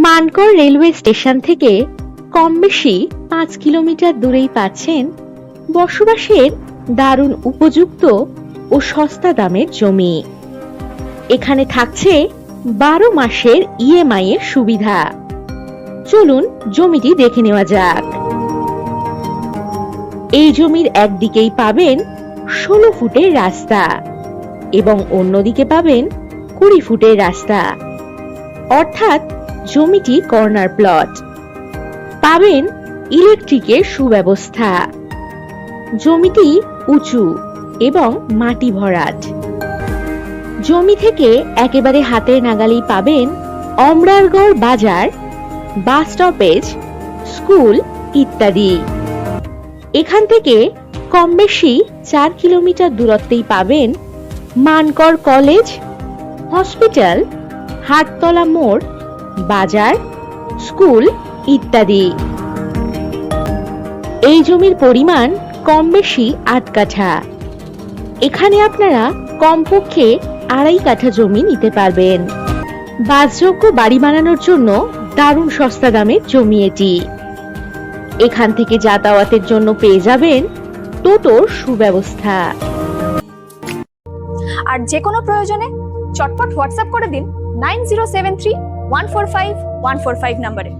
Mankad railway station থেকে কম বেশি 5 kilometre দূরেই পাচ্ছেন বসবাসের দারুণ উপযুক্ত ও সস্তা দামের জমি। এখানে থাকছে 12 মাসের ইএমআই এর সুবিধা। চলুন জমিটি দেখে নেওয়া যাক। এই জমির একদিকেই পাবেন 16 ফুটের রাস্তা এবং অন্যদিকে পাবেন 20 ফুটের রাস্তা, অর্থাৎ জমিটি কর্নার প্লট। পাবেন ইলেকট্রিকের সুব্যবস্থা। জমিটি উঁচু এবং মাটি ভরাট। জমি থেকে একেবারে হাতের নাগালেই পাবেন অমরারগড় বাজার, বাস স্টপেজ, স্কুল ইত্যাদি। এখান থেকে কম বেশি 4 কিলোমিটার দূরত্বেই পাবেন মানকড় কলেজ, হসপিটাল, হাটতলা মোড়, বাজার, স্কুল ইত্যাদি। এই জমির পরিমাণ কম বেশি 8 কাঠা। এখানে আপনারা কমপক্ষে 2.5 কাঠা জমি নিতে পারবেন। বাসযোগ্য বাড়ি বানানোর জন্য দারুণ সস্তা দামের জমি এটি। এখান থেকে যাতায়াতের জন্য পেয়ে যাবেন টোটোর সুব্যবস্থা। আর যে কোনো প্রয়োজনে চটপট হোয়াটসঅ্যাপ করে দিন 9073145145 নম্বরে।